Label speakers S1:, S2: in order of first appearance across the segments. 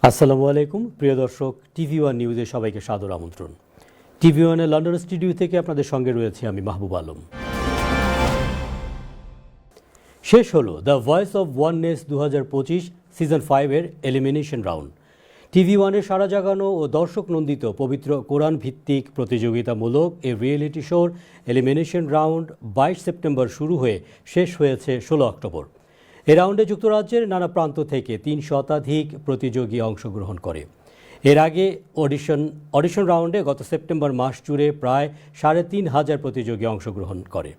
S1: আসসালামু আলাইকুম প্রিয় দর্শক, টিভি ওয়ান নিউজে সবাইকে সাদর আমন্ত্রণ। টিভি ওয়ানের লন্ডন স্টুডিও থেকে আপনাদের সঙ্গে রয়েছে আমি মাহবুব আলম। শেষ হলো the voice of oneness 2025 season 5-এর এলিমিনেশন রাউন্ড। টিভি ওয়ানের সারা জাগানো ও দর্শক নন্দিত পবিত্র কোরআন ভিত্তিক প্রতিযোগিতামূলক এই রিয়েলিটি শোর এলিমিনেশন রাউন্ড 22 সেপ্টেম্বর শুরু হয়ে শেষ হয়েছে 16 অক্টোবর। এই রাউন্ডে যুক্তরাজ্যের নানা প্রান্ত থেকে 3 শতাধিক প্রতিযোগী অংশগ্রহণ করে। এর আগে অডিশন রাউন্ডে গত সেপ্টেম্বর মাস জুড়ে প্রায় 3,500 প্রতিযোগী অংশগ্রহণ করে।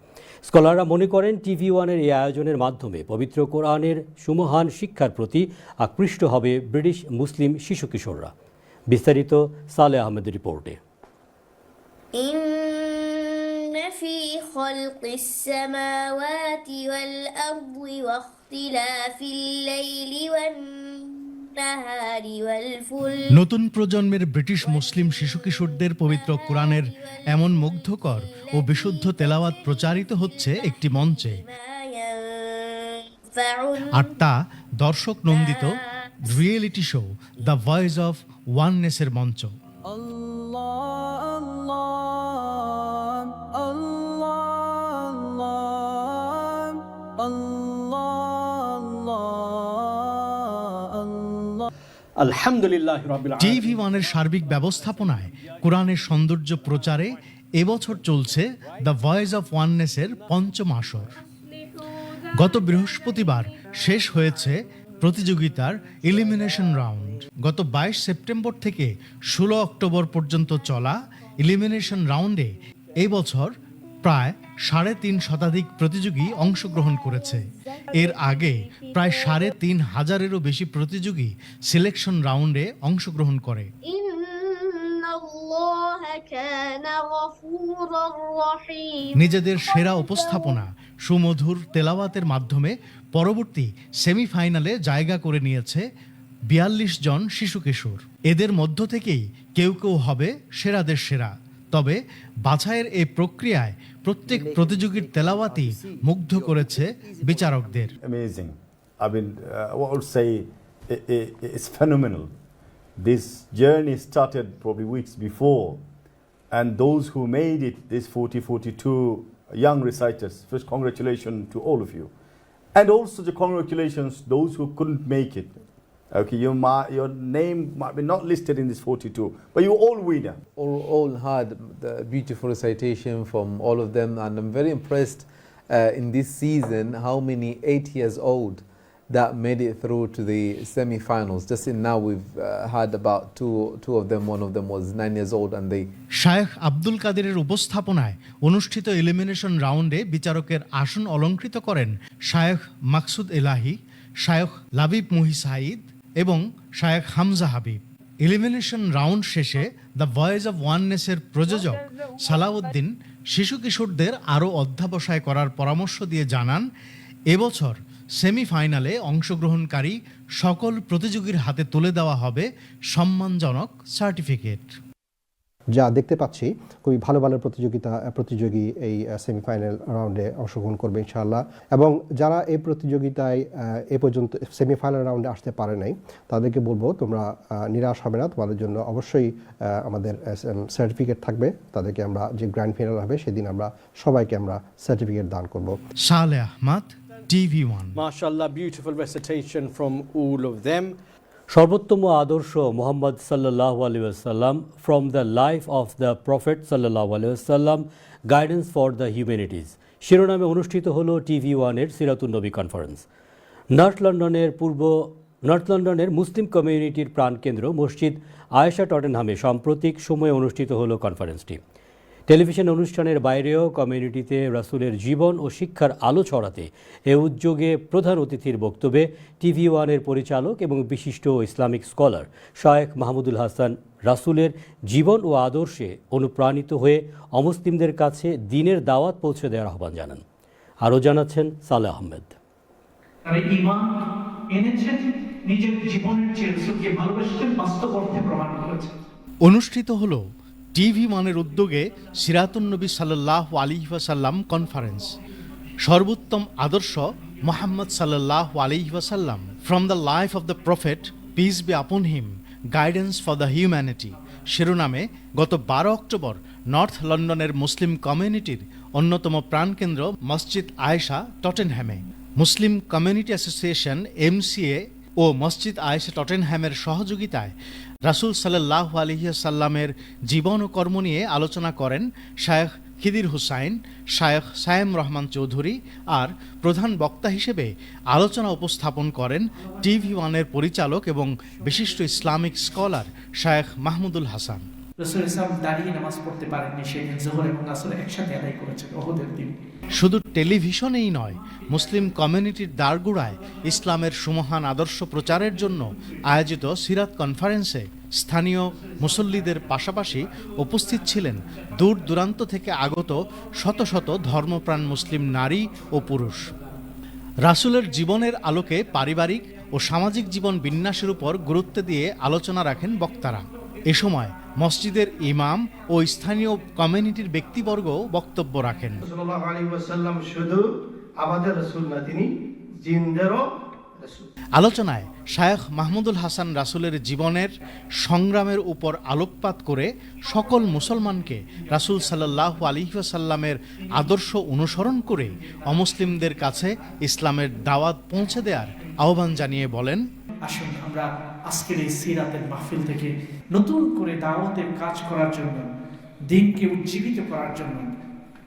S1: স্কলাররা মনে করেন টিভি ওয়ানের এই আয়োজনের মাধ্যমে পবিত্র কোরআনের সুমহান শিক্ষার প্রতি আকৃষ্ট হবে ব্রিটিশ মুসলিম শিশু কিশোররা। বিস্তারিত সালেহ আহমেদের রিপোর্টে।
S2: إن في خلق السماوات والأرض واختلاف الليل والنهار والفلك
S3: নতুন প্রজন্মের ব্রিটিশ মুসলিম শিশু কিশোরদের পবিত্র কোরআনের এমন মুগ্ধকর ও বিশুদ্ধ তেলাওয়াত প্রচারিত হচ্ছে একটি মঞ্চে, আর তা দর্শক নন্দিত reality show the voice of ওয়াননেসের মঞ্চ।
S1: আলহামদুলিল্লাহ রাব্বিল আলামিন।
S3: টিভি ওয়ানের সার্বিক ব্যবস্থাপনায় কোরআনের সৌন্দর্য প্রচারে এবছর চলছে দ্য ভয়েস অফ ওয়াননেসের পঞ্চম আসর। গত বৃহস্পতিবার শেষ হয়েছে প্রতিযোগিতার এলিমিনেশন রাউন্ড। গত 22 সেপ্টেম্বর থেকে 16 অক্টোবর পর্যন্ত চলা এলিমিনেশন রাউন্ডে এই বছর প্রায় 3.5 শতাধিক প্রতিযোগী অংশগ্রহণ করেছে। এর আগে প্রায় 3,500-এরও বেশি প্রতিযোগী সিলেকশন রাউন্ডে অংশগ্রহণ করে।
S2: إن الله كان غفورا رحيما
S3: নিজেদের সেরা উপস্থাপনা, সুমধুর তেলাওয়াতের মাধ্যমে পরবর্তী সেমিফাইনালে জায়গা করে নিয়েছে 42 জন শিশু কিশোর। এদের মধ্য থেকেই কেউ কেউ হবে সেরাদের সেরা। তবে বাছাইয়ের এই প্রক্রিয়ায় প্রত্যেক প্রতিযোগীর তেলাওয়াতই মুগ্ধ করেছে বিচারকদের।
S4: Amazing. I mean, I would say it's phenomenal. This journey started probably weeks before, and those who made it, these 42 young reciters, first congratulations to all of you. And also the congratulations those who couldn't make it. Okay, your name might be not listed in this 42, but you all winner.
S5: All had the beautiful recitation from all of them, and I'm very impressed in this season how many 8 years old that made it through to the semi-finals. Just in now we've had about two of them. One of them was 9 years old, and they.
S3: শায়েখ আব্দুল কাদেরের উপস্থাপনায় অনুষ্ঠিত elimination রাউন্ডে বিচারকের আসন অলংকৃত করেন শায়েখ মাকসুদ এলাহি, শায়েখ লাবিব মুহি সাঈদ এবং শায়েখ হামজা হাবিব। এলিমিনেশন রাউন্ড শেষে দ্য ভয়েস অব ওয়াননেসের প্রযোজক সালাউদ্দিন শিশু কিশোরদের আরও অধ্যাবসায় করার পরামর্শ দিয়ে জানান, এবছর সেমিফাইনালে অংশগ্রহণকারী সকল প্রতিযোগীর হাতে তুলে দেওয়া হবে সম্মানজনক সার্টিফিকেট।
S6: যা দেখতে পাচ্ছি খুবই ভালো ভালো প্রতিযোগী এই সেমিফাইনাল রাউন্ডে অংশগ্রহণ করবে ইনশাআল্লাহ। এবং যারা এই প্রতিযোগিতায় এ পর্যন্ত সেমিফাইনাল রাউন্ডে আসতে পারে নাই তাদেরকে বলবো, তোমরা নিরাশ হবে না, তোমাদের জন্য অবশ্যই আমাদের সার্টিফিকেট থাকবে। তাদেরকে আমরা যে গ্র্যান্ড ফাইনাল হবে সেদিন আমরা সবাইকে আমরা সার্টিফিকেট দান করব।
S3: Saleh Ahmed, TV one.
S7: MashaAllah, beautiful recitation from all of them.
S1: সর্বোত্তম আদর্শ মোহাম্মদ সাল্লাল্লাহু আলাইহি ওয়াসাল্লাম, from the life of the prophet সাল্লাল্লাহু আলাইহি ওয়াসাল্লাম, গাইডেন্স ফর দ্য হিউম্যানিটিজ শিরোনামে অনুষ্ঠিত হলো টিভি ওয়ানের সিরাতুন নবী কনফারেন্স। নর্থ লন্ডনের মুসলিম কমিউনিটির প্রাণকেন্দ্র মসজিদ আয়েশা টটেনহামে সাম্প্রতিক সময়ে অনুষ্ঠিত হলো কনফারেন্সটি। টেলিভিশন অনুষ্ঠানের বাইরেও কমিউনিটিতে রাসূলের জীবন ও শিক্ষার আলো ছড়াতে এ উদ্যোগে প্রধান অতিথির বক্তব্যে টিভি ওয়ানের পরিচালক এবং বিশিষ্ট ইসলামিক স্কলার শায়েখ মাহমুদুল হাসান রাসূলের জীবন ও আদর্শে অনুপ্রাণিত হয়ে অমুসলিমদের কাছে দ্বীনের দাওয়াত পৌঁছে দেওয়ার আহ্বান জানান। আরও জানাচ্ছেন সালেহ আহমেদ।
S8: তারা ঈমান এনেছেন, নিজের জীবনের চেয়ে রাসূলকে ভালোবাসতেন, বাস্তব অর্থে প্রমাণ করেছেন।
S3: অনুষ্ঠিত হলো টিভি ওয়ানের উদ্যোগে সিরাতুন নবী সাল্লাল্লাহু আলাইহি ওয়াসাল্লাম কনফারেন্স। সর্বোত্তম আদর্শ মুহাম্মদ সাল্লাল্লাহু আলাইহি ওয়াসাল্লাম, from the life of the prophet peace be আপন হিম, গাইডেন্স ফর দ্য হিউম্যানিটি শিরোনামে গত 12 অক্টোবর নর্থ লন্ডনের মুসলিম কমিউনিটির অন্যতম প্রাণকেন্দ্র মসজিদ আয়েশা টটেনহ্যামে মুসলিম কমিউনিটি অ্যাসোসিয়েশন MCA ও মসজিদ আয়েশা টটেনহ্যামের সহযোগিতায় রাসূল সাল্লাল্লাহু আলাইহি ওয়াসাল্লামের জীবন ও কর্ম নিয়ে আলোচনা করেন শায়েখ খিদির হুসাইন, শায়েখ সায়েম রহমান চৌধুরী, আর প্রধান বক্তা হিসেবে আলোচনা উপস্থাপন করেন TV1-এর পরিচালক এবং বিশিষ্ট ইসলামিক স্কলার শায়েখ মাহমুদুল হাসান।
S8: রাসূল ইসলাম দাঁড়িয়ে নামাজ পড়তে পারেননি, সেদিন যোহর এবং আসর একসাথে আদায় করেছেন উহুদের দিন।
S3: শুধু টেলিভিশনেই নয়, মুসলিম কমিউনিটির দ্বারগোড়ায় ইসলামের সুমহান আদর্শ প্রচারের জন্য আয়োজিত সিরাত কনফারেন্সে স্থানীয় মুসল্লিদের পাশাপাশি উপস্থিত ছিলেন দূর দূরান্ত থেকে আগত শত শত ধর্মপ্রাণ মুসলিম নারী ও পুরুষ। রাসূলের জীবনের আলোকে পারিবারিক ও সামাজিক জীবন বিন্যাসের উপর গুরুত্ব দিয়ে আলোচনা রাখেন বক্তারা। এ সময় মসজিদের ইমাম ও স্থানীয় কমিউনিটির ব্যক্তিবর্গও বক্তব্য রাখেন।
S9: সাল্লাল্লাহু আলাইহি ওয়াসাল্লাম শুধু আমাদের রাসূল না, তিনি জিনদেরও রাসূল।
S3: আলোচনায় শায়েখ মাহমুদুল হাসান রাসূলের জীবনের সংগ্রামের উপর আলোকপাত করে সকল মুসলমানকে রাসূল সাল্লাল্লাহু আলাইহি ওয়াসাল্লামের আদর্শ অনুসরণ করে অমুসলিমদের কাছে ইসলামের দাওয়াত পৌঁছে দেওয়ার আহ্বান জানিয়ে বলেন,
S8: আসুন আমরা আজকের এই সিরাতের মাহফিল থেকে নতুন করে দাওয়াতের কাজ করার জন্য, দিনকে উজ্জীবিত করার জন্য,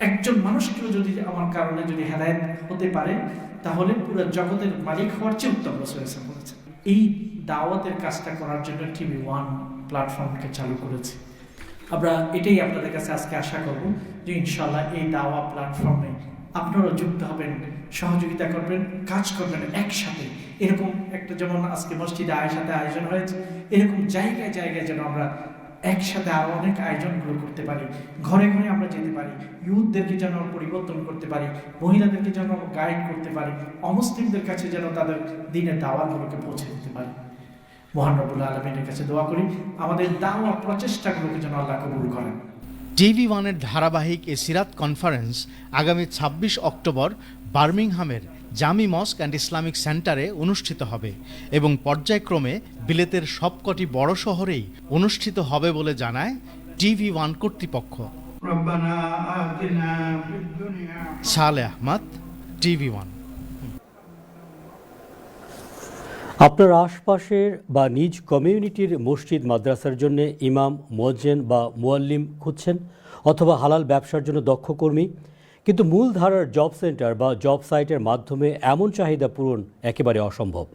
S8: একজন মানুষকেও যদি আমার কারণে যদি হেদায়েত হতে পারে তাহলে পুরো জগতের মালিক হওয়ার চেয়ে উত্তম রাসূল বলেছেন। এই দাওয়াতের কাজটা করার জন্য TV1 প্ল্যাটফর্মকে চালু করেছে। আমরা এটাই আপনাদের কাছে আজকে আশা করব যে ইনশাআল্লাহ এই দাওয়া প্ল্যাটফর্মে আপনারা যুক্ত হবেন, সহযোগিতা করবেন, কাজ করবেন একসাথে। এরকম একটা যেমন আজকে মসজিদে আয়েশাতে আয়োজন হয়েছে, এরকম জায়গায় জায়গায় যেন আমরা একসাথে আরো অনেক আয়োজনগুলো করতে পারি, ঘরে ঘরে আমরা যেতে পারি, ইউথদেরকে যেন পরিবর্তন করতে পারি, মহিলাদেরকে যেন গাইড করতে পারি, অমুসলিমদের কাছে যেন তাদের দ্বীনের দাওয়াতগুলোকে পৌঁছে দিতে পারি। মহান রব্বুল আলামিনের কাছে দোয়া করি আমাদের দাওয়া প্রচেষ্টাগুলোকে যেন আল্লাহ কবুল করেন।
S3: TV1-এর ধারাবাহিক এ সিরাত কনফারেন্স আগামী 26 অক্টোবর বার্মিংহামের জামি মস্ক অ্যান্ড ইসলামিক সেন্টারে অনুষ্ঠিত হবে এবং পর্যায়ক্রমে বিলেতের সবকটি বড় শহরেই অনুষ্ঠিত হবে বলে জানায় TV1 কর্তৃপক্ষ। সালে আহমদ, TV1।
S1: আপনার আশপাশের বা নিজ কমিউনিটির মসজিদ মাদ্রাসার জন্য ইমাম, মুয়াজ্জিন বা মুয়াল্লিম খুঁজছেন, অথবা হালাল ব্যবসার জন্য দক্ষ কর্মী, কিন্তু মূলধারার জব সেন্টার বা জব সাইটের মাধ্যমে এমন চাহিদা পূরণ একেবারে অসম্ভব।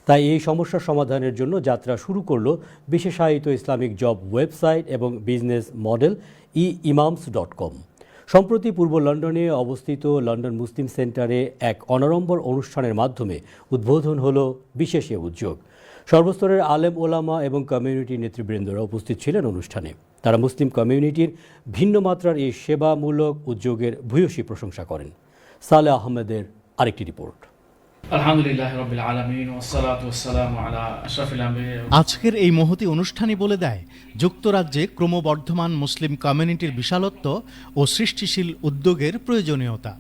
S1: তাই এই সমস্যার সমাধানের জন্য যাত্রা শুরু করলো বিশেষায়িত ইসলামিক জব ওয়েবসাইট এবং বিজনেস মডেল eimams.com। সম্প্রতি পূর্ব লন্ডনে অবস্থিত লন্ডন মুসলিম সেন্টারে এক অনাড়ম্বর অনুষ্ঠানের মাধ্যমে উদ্বোধন হলো বিশেষ এ উদ্যোগ। সর্বস্তরের আলেম ওলামা এবং কমিউনিটি নেতৃবৃন্দরা উপস্থিত ছিলেন অনুষ্ঠানে। তারা মুসলিম কমিউনিটির ভিন্ন মাত্রার এই সেবামূলক উদ্যোগের ভূয়সী প্রশংসা করেন। সালে আহমেদের আরেকটি রিপোর্ট।
S3: আজকের এই মহতী অনুষ্ঠানই বলে দেয় যুক্তরাজ্যে ক্রমবর্ধমান মুসলিম কমিউনিটির বিশালত্ব ও সৃষ্টিশীল উদ্যোগের প্রয়োজনীয়তা।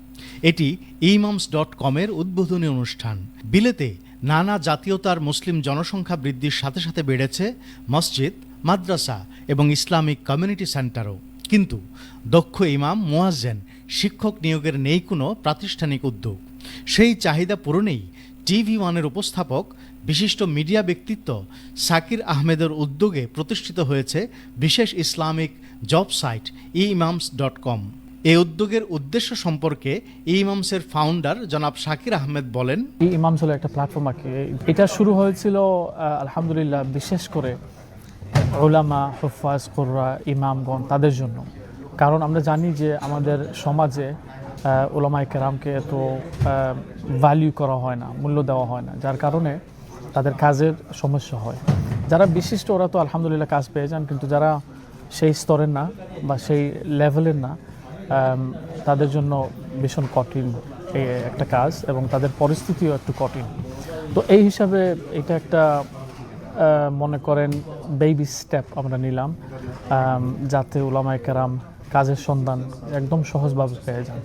S3: এটি eimams.com-এর উদ্বোধনী অনুষ্ঠান। বিলেতে নানা জাতীয়তার মুসলিম জনসংখ্যা বৃদ্ধির সাথে সাথে বেড়েছে মসজিদ, মাদ্রাসা এবং ইসলামিক কমিউনিটি সেন্টারও। কিন্তু দক্ষ ইমাম, মুয়াজ্জিন, শিক্ষক নিয়োগের নেই কোনো প্রাতিষ্ঠানিক উদ্যোগ। সেই চাহিদা পূরণেই TV1-এর উপস্থাপক বিশিষ্ট মিডিয়া ব্যক্তিত্ব সাকির আহমেদের উদ্যোগে প্রতিষ্ঠিত হয়েছে বিশেষ ইসলামিক জব সাইট eimams.com। এই উদ্যোগের উদ্দেশ্য সম্পর্কে eimams-এর ফাউন্ডার জনাব সাকির আহমেদ বলেন,
S10: eimams হলো একটা প্ল্যাটফর্ম আর কি। এটা শুরু হয়েছিল আলহামদুলিল্লাহ বিশেষ করে উলামা, হুফাজ, কুররা, ইমামগণ তাদের জন্য। কারণ আমরা জানি যে আমাদের সমাজে উলামায়ে কেরামকে এত ভ্যালিউ করা হয় না, মূল্য দেওয়া হয় না, যার কারণে তাদের কাজের সমস্যা হয়। যারা বিশিষ্ট ওরা তো আলহামদুলিল্লাহ কাজ পেয়ে যান, কিন্তু যারা সেই স্তরের না বা সেই লেভেলের না, তাদের জন্য ভীষণ কঠিন এই একটা কাজ এবং তাদের পরিস্থিতিও একটু কঠিন। তো এই হিসাবে এটা একটা মনে করেন বেবি স্টেপ আমরা নিলাম, যাতে উলামায়ে কেরাম কাজের সন্ধান একদম সহজভাবে পেয়ে যান।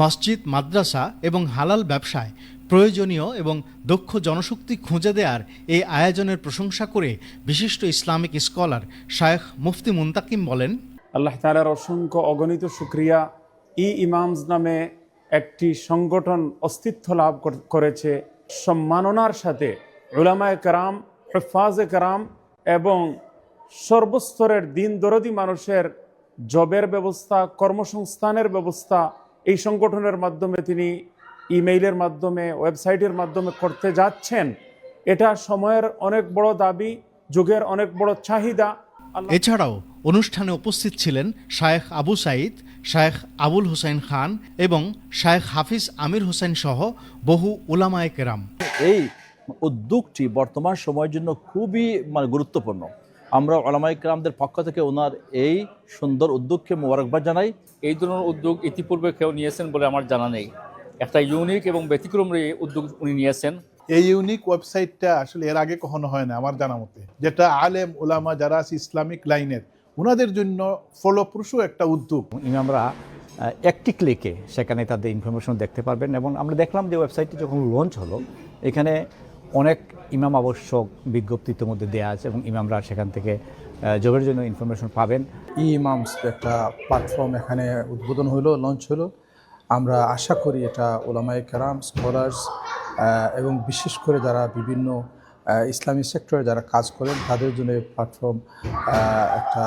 S3: মসজিদ, মাদ্রাসা এবং হালাল ব্যবসায় প্রয়োজনীয় এবং দক্ষ জনশক্তি খুঁজে দেওয়ার এই আয়োজনের প্রশংসা করে বিশিষ্ট ইসলামিক স্কলার শায়েখ মুফতি মুন্তাকিম বলেন,
S11: আল্লাহ তাআলার অসংখ্য অগণিত শুকরিয়া, ইমামস নামে একটি সংগঠন অস্তিত্ব লাভ করেছে। সম্মাননার সাথে উলামায়ে কেরাম, হুফাজে কেরাম এবং সর্বস্তরের দিন দরদি মানুষের জবের ব্যবস্থা, কর্মসংস্থানের ব্যবস্থা এই সংগঠনের মাধ্যমে তিনি ইমেইলের মাধ্যমে, ওয়েবসাইটের মাধ্যমে করতে যাচ্ছেন। এটা সময়ের অনেক বড় দাবি, যুগের অনেক বড় চাহিদা।
S3: এছাড়াও অনুষ্ঠানে উপস্থিত ছিলেন শায়েখ আবু সাঈদ, শায়েখ আবুল হোসেন খান এবং শায়েখ হাফিজ আমির হোসেন সহ বহু উলামায়ে কেরাম।
S12: এই উদ্যোগটি বর্তমান সময়ের জন্য খুবই গুরুত্বপূর্ণ। আমরা উলামায়ে কেরামদের পক্ষ থেকে ওনার এই সুন্দর উদ্যোগকে মোবারকবাদ জানাই।
S13: এই ধরনের উদ্যোগ ইতিপূর্বে কেউ নিয়েছেন বলে আমার জানা নেই। একটা ইউনিক এবং ব্যতিক্রম উদ্যোগ উনি নিয়েছেন।
S14: এই ইউনিক ওয়েবসাইটটা আসলে এর আগে কখনো হয় না আমার জানা মতে, যেটা আলেম ওলামা যারা আছে ইসলামিক লাইনের ওনাদের জন্য ফলপ্রসূ একটা উদ্যোগ।
S15: ইমামরা একটি ক্লিকে সেখানে তাদের ইনফরমেশন দেখতে পারবেন। এবং আমরা দেখলাম যে ওয়েবসাইটটি যখন লঞ্চ হলো, এখানে অনেক ইমাম আবশ্যক বিজ্ঞপ্তির মধ্যে দেওয়া আছে এবং ইমামরা সেখান থেকে জবের জন্য ইনফরমেশন পাবেন।
S16: ইমামস একটা প্ল্যাটফর্ম এখানে উদ্বোধন হলো, লঞ্চ হলো। আমরা আশা করি এটা ওলামায়ে কেরাম, স্কলার্স এবং বিশেষ করে যারা বিভিন্ন ইসলামী সেক্টরে যারা কাজ করেন তাদের জন্য প্ল্যাটফর্ম একটা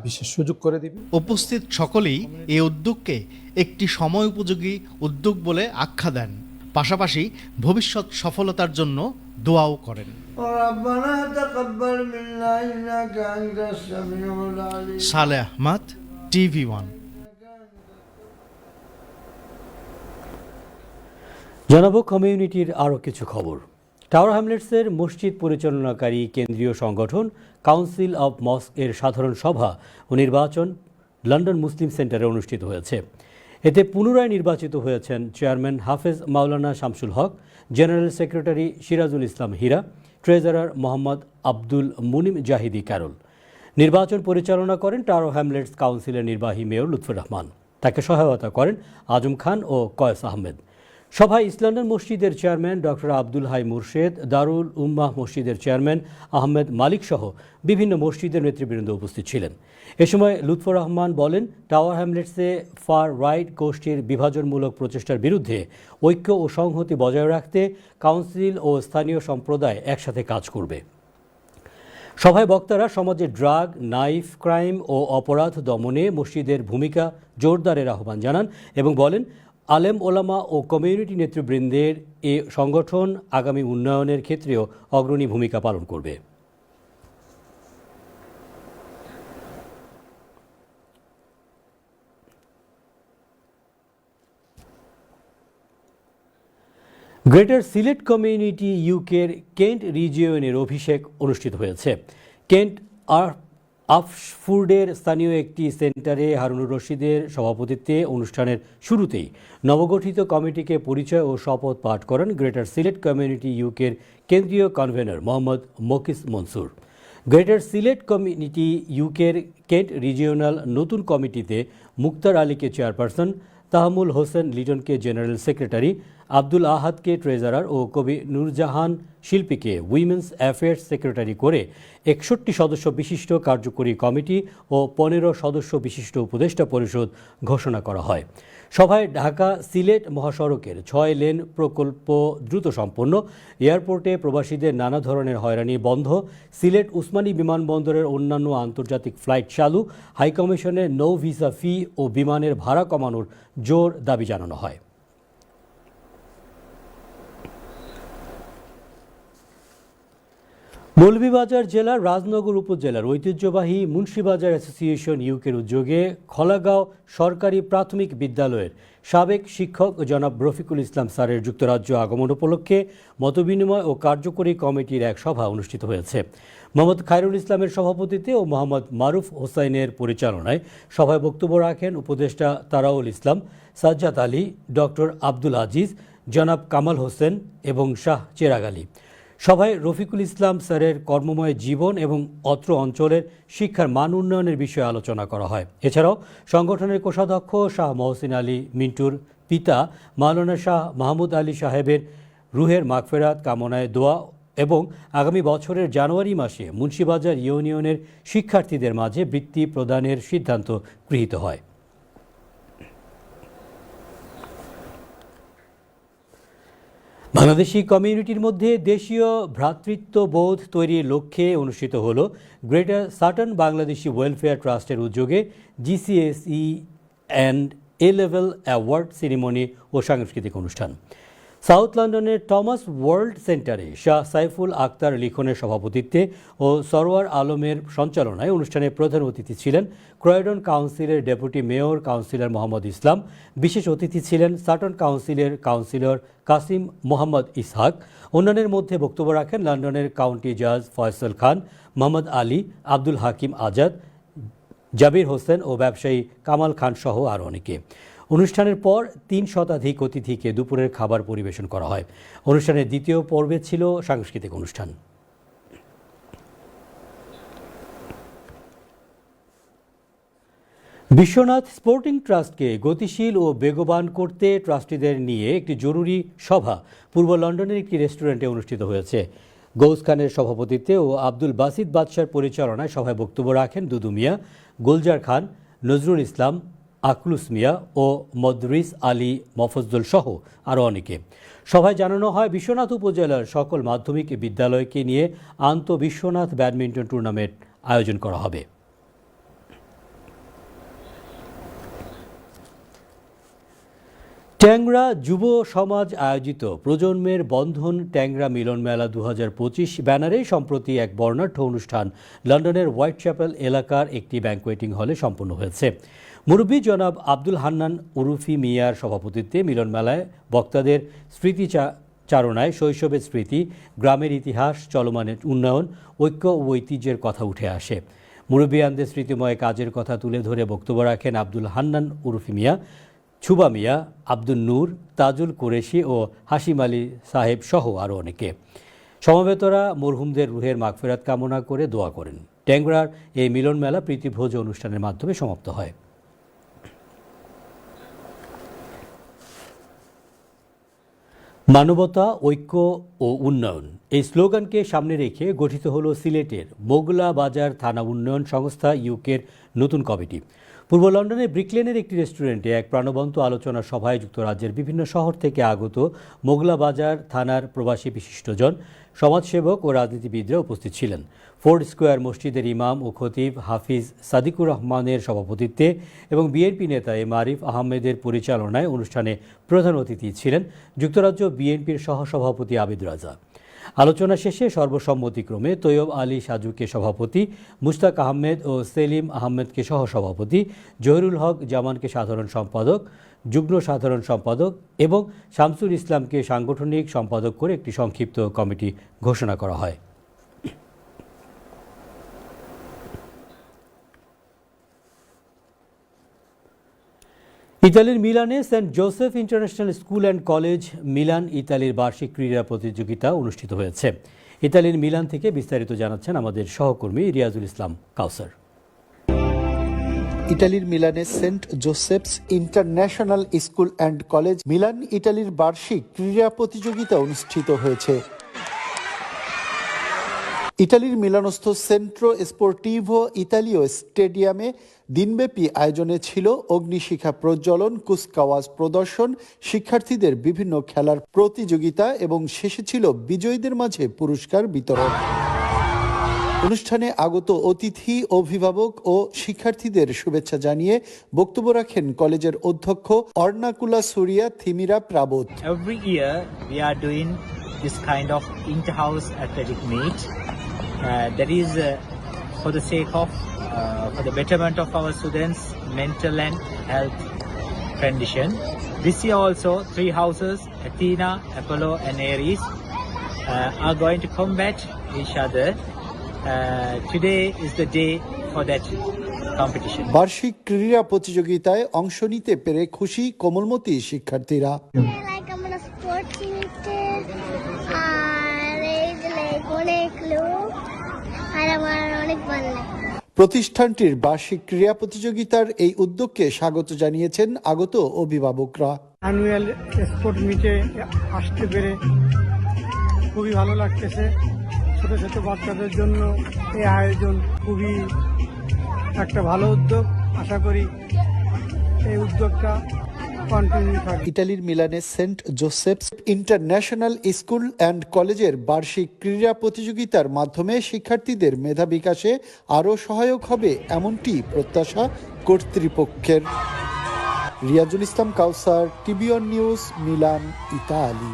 S16: বিশেষ সুযোগ করে দিবে।
S3: উপস্থিত সকলেই এই উদ্যোগকে একটি সময় উপযোগী উদ্যোগ বলে আখ্যা দেন, পাশাপাশি ভবিষ্যৎ সফলতার জন্য দোয়াও করেন। সালেহ আহমদ, TV1।
S1: জানাবো কমিউনিটির আরও কিছু খবর। টাওয়ার হ্যামলেটসের মসজিদ পরিচালনাকারী কেন্দ্রীয় সংগঠন কাউন্সিল অব মস্ক এর সাধারণ সভা ও নির্বাচন লন্ডন মুসলিম সেন্টারে অনুষ্ঠিত হয়েছে। এতে পুনরায় নির্বাচিত হয়েছেন চেয়ারম্যান হাফেজ মাওলানা শামসুল হক, জেনারেল সেক্রেটারি সিরাজুল ইসলাম হীরা, ট্রেজারার মোহাম্মদ আব্দুল মুনিম জাহিদি ক্যারল। নির্বাচন পরিচালনা করেন টাওয়ার হ্যামলেটস কাউন্সিলের নির্বাহী মেয়র লুৎফুর রহমান। তাকে সহায়তা করেন আজম খান ও কয়েস আহমেদ। সভায় ইস্ট লন্ডন মসজিদের চেয়ারম্যান ডক্টর আব্দুল হাই মুর্শেদ, দারুল উম্মাহ মসজিদের চেয়ারম্যান আহমেদ মালিক সহ বিভিন্ন মসজিদের নেতৃবৃন্দ উপস্থিত ছিলেন। এ সময় লুৎফুর রহমান বলেন, টাওয়ার হ্যামলেটসে ফার রাইট গোষ্ঠীর বিভাজনমূলক প্রচেষ্টার বিরুদ্ধে ঐক্য ও সংহতি বজায় রাখতে কাউন্সিল ও স্থানীয় সম্প্রদায় একসাথে কাজ করবে। সভায় বক্তারা সমাজে ড্রাগ, নাইফ ক্রাইম ও অপরাধ দমনে মসজিদের ভূমিকা জোরদারের আহ্বান জানান এবং বলেন, আলেম ওলামা ও কমিউনিটি নেতৃবৃন্দের এ সংগঠন আগামী উন্নয়নের ক্ষেত্রেও অগ্রণী ভূমিকা পালন করবে। গ্রেটার সিলেট কমিউনিটি ইউকের কেন্ট রিজিয়নের অভিষেক অনুষ্ঠিত হয়েছে। কেন্ট আফফোর্ডের স্থানীয় একটি সেন্টারে হারুনুর রশিদের সভাপতিত্বে অনুষ্ঠানের শুরুতেই নবগঠিত কমিটিকে পরিচয় ও শপথ পাঠ করেন গ্রেটার সিলেট কমিউনিটি ইউকের কেন্দ্রীয় convener Mohammad Mokis Monsur. Greater Sylhet community ইউকের কেন্ট রিজিওনাল নতুন কমিটিতে মুক্তার আলীকে চেয়ারপারসন, তাহমুল হোসেন লিটনকে জেনারেল সেক্রেটারি, আব্দুল আহাদকে ট্রেজারার ও কবি নূরজাহান শিল্পীকে উইমেন্স অ্যাফেয়ার্স সেক্রেটারি করে 61 সদস্য বিশিষ্ট কার্যকরী কমিটি ও 15 সদস্য বিশিষ্ট উপদেষ্টা পরিষদ ঘোষণা করা হয়। সভায় ঢাকা সিলেট মহাসড়কের 6 লেন প্রকল্প দ্রুত সম্পন্ন, এয়ারপোর্টে প্রবাসীদের নানা ধরনের হয়রানি বন্ধ, সিলেট উসমানী বিমানবন্দরের অন্যান্য আন্তর্জাতিক ফ্লাইট চালু, হাইকমিশনে নৌ ভিসা ফি ও বিমানের ভাড়া কমানোর জোর দাবি জানানো হয়। মৌলভীবাজার জেলার রাজনগর উপজেলার ঐতিহ্যবাহী মুন্সিবাজার অ্যাসোসিয়েশন ইউকের উদ্যোগে খলাগাঁও সরকারি প্রাথমিক বিদ্যালয়ের সাবেক শিক্ষক জনাব রফিকুল ইসলাম স্যারের যুক্তরাজ্য আগমন উপলক্ষে মতবিনিময় ও কার্যকরী কমিটির এক সভা অনুষ্ঠিত হয়েছে। মোহাম্মদ খায়রুল ইসলামের সভাপতিত্বে ও মোহাম্মদ মারুফ হোসাইনের পরিচালনায় সভায় বক্তব্য রাখেন উপদেষ্টা তারাউল ইসলাম, সাজ্জাদ আলী, ডক্টর আব্দুল আজিজ, জনাব কামাল হোসেন এবং শাহ চেরাগ আলী। সভায় রফিকুল ইসলাম স্যারের কর্মময় জীবন এবং অত্র অঞ্চলের শিক্ষার মান উন্নয়নের বিষয়ে আলোচনা করা হয়। এছাড়াও সংগঠনের কোষাধ্যক্ষ শাহ মহসিন আলী মিন্টুর পিতা মাওলানা শাহ মাহমুদ আলী সাহেবের রুহের মাগফেরাত কামনায় দোয়া এবং আগামী বছরের জানুয়ারি মাসে মুন্সিবাজার ইউনিয়নের শিক্ষার্থীদের মাঝে বৃত্তি প্রদানের সিদ্ধান্ত গৃহীত হয়। বাংলাদেশি কমিউনিটির মধ্যে দেশীয় ভ্রাতৃত্ববোধ তৈরির লক্ষ্যে অনুষ্ঠিত হল গ্রেটার সাটার্ন বাংলাদেশি ওয়েলফেয়ার ট্রাস্টের উদ্যোগে GCSE অ্যান্ড A-লেভেল অ্যাওয়ার্ড সেরিমনি ও সাংস্কৃতিক অনুষ্ঠান। সাউথ লন্ডনের টমাস ওয়ার্ল্ড সেন্টারে শাহ সাইফুল আক্তার লিখনের সভাপতিত্বে ও সরওয়ার আলমের সঞ্চালনায় অনুষ্ঠানে প্রধান অতিথি ছিলেন ক্রয়ডন কাউন্সিলের ডেপুটি মেয়র কাউন্সিলর মোহাম্মদ ইসলাম। বিশেষ অতিথি ছিলেন সাটন কাউন্সিলের কাউন্সিলর কাসিম মোহাম্মদ ইসহাক। অন্যান্যের মধ্যে বক্তব্য রাখেন লন্ডনের কাউন্টি জাজ ফয়সল খান, মোহাম্মদ আলী, আব্দুল হাকিম আজাদ, জাবির হোসেন ও ব্যবসায়ী কামাল খান সহ আরও অনেকে। অনুষ্ঠানের পর ৩ শতাধিক অতিথিকে দুপুরের খাবার পরিবেশন করা হয়। অনুষ্ঠানের দ্বিতীয় পর্বে ছিল সাংস্কৃতিক অনুষ্ঠান। বিশ্বনাথ স্পোর্টিং ট্রাস্টকে গতিশীল ও বেগবান করতে ট্রাস্টিদের নিয়ে একটি জরুরি সভা পূর্ব লন্ডনের একটি রেস্টুরেন্টে অনুষ্ঠিত হয়েছে। গৌস খানের সভাপতিত্বে ও আব্দুল বাসিত বাদশার পরিচালনায় সভায় বক্তব্য রাখেন দুদু মিয়া, গুলজার খান, নজরুল ইসলাম, আখলুস মিয়া ও মদরিস আলী মফজল সহ আরও অনেকে। সভায় জানানো হয় বিশ্বনাথ উপজেলার সকল মাধ্যমিক বিদ্যালয়কে নিয়ে বিশ্বনাথ ব্যাডমিন্টন টুর্নামেন্ট আয়োজন করা হবে। ট্যাংরা যুব সমাজ আয়োজিত প্রজন্মের বন্ধন ট্যাংরা মিলন মেলা 2025 ব্যানারে সম্প্রতি এক বর্ণাঢ্য অনুষ্ঠান লন্ডনের হোয়াইট চ্যাপেল এলাকার একটি ব্যাংকোয়েটিং হলে সম্পন্ন হয়েছে। মুরব্বী জনাব আব্দুল হান্নান উরুফি মিয়ার সভাপতিত্বে মিলন মেলায় বক্তাদের স্মৃতিচারণায় শৈশবের স্মৃতি, গ্রামের ইতিহাস, চলমান উন্নয়ন, ঐক্য ও ঐতিহ্যের কথা উঠে আসে। মুরব্বিয়ানদের স্মৃতিময় কাজের কথা তুলে ধরে বক্তব্য রাখেন আব্দুল হান্নান উরুফি মিয়া, ছুবা মিয়া, আব্দুল নূর, তাজুল কুরেশি ও হাশিম আলী সাহেব সহ আরও অনেকে। সমবেতরা মরহুমদের রুহের মাগফিরাত কামনা করে দোয়া করেন। ট্যাংরার এই মিলন মেলা প্রীতিভোজ অনুষ্ঠানের মাধ্যমে সমাপ্ত হয়। মানবতা, ঐক্য ও উন্নয়ন এই স্লোগানকে সামনে রেখে গঠিত হল সিলেটের মোগলা বাজার থানা উন্নয়ন সংস্থা ইউকের নতুন কমিটি। পূর্ব লন্ডনের ব্রিকলেনের একটি রেস্টুরেন্টে এক প্রাণবন্ত আলোচনা সভায় যুক্তরাজ্যের বিভিন্ন শহর থেকে আগত মোগলা বাজার থানার প্রবাসী বিশিষ্টজন, সমাজসেবক ও রাজনীতিবিদরা উপস্থিত ছিলেন। ফোর্ড স্কোয়ার মসজিদের ইমাম ও খতিব হাফিজ সাদিকুর রহমানের সভাপতিত্বে এবং বিএনপি নেতা মারিফ আহমেদের পরিচালনায় অনুষ্ঠানে প্রধান অতিথি ছিলেন যুক্তরাজ্য বিএনপির সহসভাপতি আবিদ রাজা। আলোচনা শেষে সর্বসম্মতিক্রমে তৈয়ব আলী সাজুকে সভাপতি, মুশতাক আহমেদ ও সেলিম আহমেদকে সহসভাপতি, জহিরুল হক জামানকে সাধারণ সম্পাদক, যুগ্ম সাধারণ সম্পাদক এবং শামসুল ইসলামকে সাংগঠনিক সম্পাদক করে একটি সংক্ষিপ্ত কমিটি ঘোষণা করা হয়। ইতালির মিলানে Saint Joseph international school and college Milan ইতালির বার্ষিক ক্রীড়া প্রতিযোগিতা অনুষ্ঠিত হয়েছে। ইতালির মিলান থেকে বিস্তারিত জানাচ্ছেন আমাদের সহকর্মী রিয়াজুল ইসলাম কাউসার।
S17: ইতালির মিলানে Saint Joseph's international school and college Milan ইতালির বার্ষিক ক্রীড়া প্রতিযোগিতা অনুষ্ঠিত হয়েছে। ইতালির মিলানস্থ সেন্ট্রো স্পোর্টিভো ইতালিও স্টেডিয়ামে দিনব্যাপী আয়োজনে ছিল অগ্নিশিখা প্রজ্বলন, কুচকাওয়াজ প্রদর্শন, শিক্ষার্থীদের বিভিন্ন খেলার প্রতিযোগিতা এবং শেষে ছিল বিজয়ীদের মাঝে পুরস্কার বিতরণ। অনুষ্ঠানে আগত অতিথি, অভিভাবক ও শিক্ষার্থীদের শুভেচ্ছা জানিয়ে বক্তব্য রাখেন কলেজের অধ্যক্ষ অর্নাকুলা Surya থিমিরা প্রাবোত।
S18: Every year we are doing this kind of inter-house athletic meet that is for the sake of for the betterment of our students' mental and health condition. This year also 3 houses, Athena, Apollo and Aries are going to combat each other. Today is the day for that competition.
S17: বার্ষিক ক্রীড়া প্রতিযোগিতায় অংশ নিতে পেরে খুশি কোমলমতি শিক্ষার্থীরা।
S2: আর আমার অনেক ভালো লাগে।
S17: প্রতিষ্ঠানটির বার্ষিক ক্রীড়া প্রতিযোগিতার এই উদ্যোগকে স্বাগত জানিয়েছেন আগত অভিভাবকরা।
S19: অ্যানুয়াল স্পোর্ট মিটে আসতে পেরে খুবই ভালো লাগতেছে। ছোট ছোট বাচ্চাদের জন্য এই আয়োজন খুবই একটা ভালো উদ্যোগ। আশা করি এই উদ্যোগটা কন্টিনিউ থাকবে।
S17: ইতালির মিলানে Saint Joseph's international school and কলেজের বার্ষিক ক্রীড়া প্রতিযোগিতার মাধ্যমে শিক্ষার্থীদের মেধা বিকাশে আরও সহায়ক হবে এমনটি প্রত্যাশা কর্তৃপক্ষের। Riazul Islam Kawsar, TV one news, Milan, Italy.